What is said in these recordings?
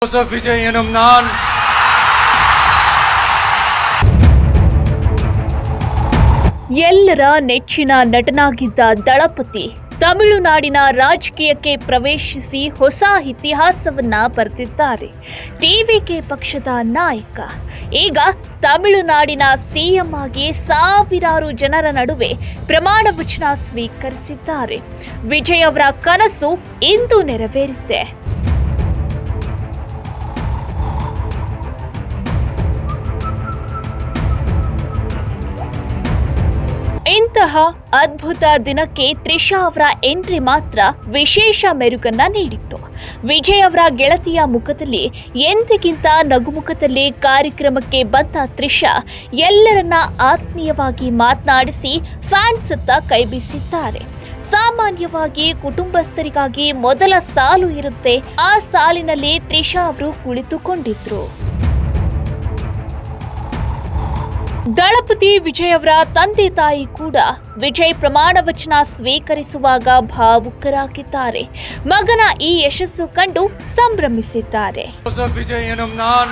Joseph Vijay எனும் நான் ಎಲ್ಲರ ನೆಚ್ಚಿನ ನಟನಾಗಿದ್ದ ದಳಪತಿ ತಮಿಳುನಾಡಿನ ರಾಜಕೀಯಕ್ಕೆ ಪ್ರವೇಶಿಸಿ ಹೊಸ ಇತಿಹಾಸವನ್ನ ಬರೆದಿದ್ದಾರೆ. ಟಿವಿಕೆ ಪಕ್ಷದ ನಾಯಕ ಈಗ ತಮಿಳುನಾಡಿನ ಸಿಎಂ ಆಗಿ ಸಾವಿರಾರು ಜನರ ನಡುವೆ ಪ್ರಮಾಣ ವಚನ ಸ್ವೀಕರಿಸಿದ್ದಾರೆ. ವಿಜಯ್ ಅವರ ಕನಸು ಇಂದು ನೆರವೇರಿದೆ. ಇಂತಹ ಅದ್ಭುತ ದಿನಕ್ಕೆ ತ್ರಿಷಾ ಅವರ ಎಂಟ್ರಿ ಮಾತ್ರ ವಿಶೇಷ ಮೆರುಗನ್ನ ನೀಡಿತ್ತು. ವಿಜಯ್ ಅವರ ಗೆಳತಿಯ ಮುಖದಲ್ಲಿ ಎಂದಿಗಿಂತ ನಗುಮುಖದಲ್ಲಿ ಕಾರ್ಯಕ್ರಮಕ್ಕೆ ಬಂದ ತ್ರಿಷಾ ಎಲ್ಲರನ್ನ ಆತ್ಮೀಯವಾಗಿ ಮಾತನಾಡಿಸಿ ಫ್ಯಾನ್ಸ್ ಹತ್ತ ಕೈಬೀಸಿದ್ದಾರೆ. ಸಾಮಾನ್ಯವಾಗಿ ಕುಟುಂಬಸ್ಥರಿಗಾಗಿ ಮೊದಲ ಸಾಲು ಇರುತ್ತೆ. ಆ ಸಾಲಿನಲ್ಲಿ ತ್ರಿಷಾ ಅವರು ಕುಳಿತುಕೊಂಡಿದ್ರು. ದಳಪತಿ ವಿಜಯ್ ಅವರ ತಂದೆ ತಾಯಿ ಕೂಡ ವಿಜಯ್ ಪ್ರಮಾಣ ವಚನ ಸ್ವೀಕರಿಸುವಾಗ ಭಾವುಕರಾಗಿದ್ದಾರೆ. ಮಗನ ಈ ಯಶಸ್ಸು ಕಂಡು ಸಂಭ್ರಮಿಸಿದ್ದಾರೆ. ஜோசப் விஜய் எனும் நான்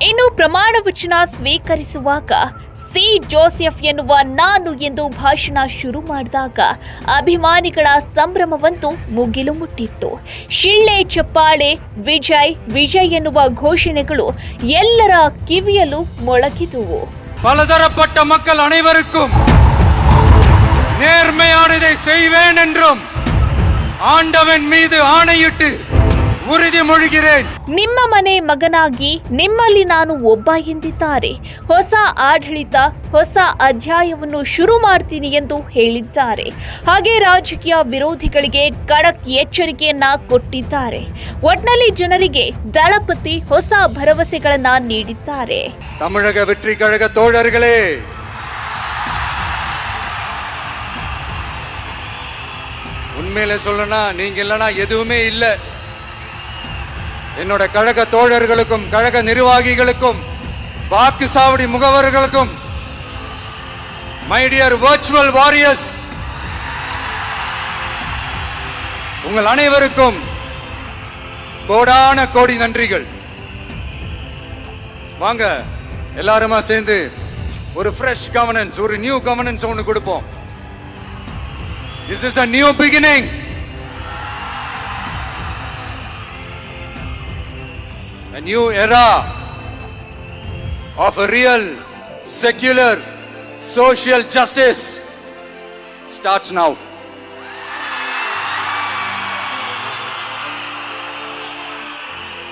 ಇನ್ನು ಪ್ರಮಾಣ ವಚನ ಸ್ವೀಕರಿಸುವಾಗ ಸಿ ಜೋಸೆಫ್ ಎನ್ನುವ ನಾನು ಎಂದು ಭಾಷಣ ಶುರು ಮಾಡಿದಾಗ ಅಭಿಮಾನಿಗಳ ಸಂಭ್ರಮವಂತೂ ಮುಗಿಲು ಮುಟ್ಟಿತ್ತು. ಶಿಳ್ಳೆ ಚಪ್ಪಾಳೆ, ವಿಜಯ್ ವಿಜಯ್ ಎನ್ನುವ ಘೋಷಣೆಗಳು ಎಲ್ಲರ ಕಿವಿಯಲ್ಲೂ ಮೊಳಗಿದುವು. பலதரப்பட்ட மக்கள் அனைவருக்கும் நேர்மையானதை செய்வேன் என்றும் ஆண்டவன் மீது ஆணையிட்டு ಉರಿದಿಮೊழிகிறேன். ನಿಮ್ಮ ಮನೆ ಮಗನಾಗಿ ನಿಮ್ಮಲ್ಲಿ ನಾನು ಒಬ್ಬ ಎಂದಿದ್ದಾರೆ. ಹೊಸ ಆಡಳಿತ, ಹೊಸ ಅಧ್ಯಾಯವನ್ನು ಶುರು ಮಾಡ್ತೀನಿ ಎಂದು ಹೇಳಿದ್ದಾರೆ. ಹಾಗೆ ರಾಜಕೀಯ ವಿರೋಧಿಗಳಿಗೆ ಖಡಕ್ ಎಚ್ಚರಿಕೆಯನ್ನ ಕೊಟ್ಟಿದ್ದಾರೆ. ಒಟ್ನಲ್ಲಿ ಜನರಿಗೆ ದಳಪತಿ ಹೊಸ ಭರವಸೆಗಳನ್ನ ನೀಡಿದ್ದಾರೆ. தமிழக வெற்றி கழக தோழர்களே, உண்மையில சொல்லனா நீங்க இல்லனா எதுவுமே இல்லை. என்னோட கழக தோழர்களுக்கும் கழக நிர்வாகிகளுக்கும் வாக்கு சாவடி முகவர்களுக்கும் மை டியர் வர்ச்சுவல் வாரியர்ஸ், உங்கள் அனைவருக்கும் கோடான கோடி நன்றிகள். வாங்க எல்லாருமா சேர்ந்து ஒரு ஃப்ரெஷ் கவர்னன்ஸ், ஒரு நியூ கவர்னன்ஸ் ஒன்று கொடுப்போம். This is a new beginning. A new era of a real secular social justice starts now.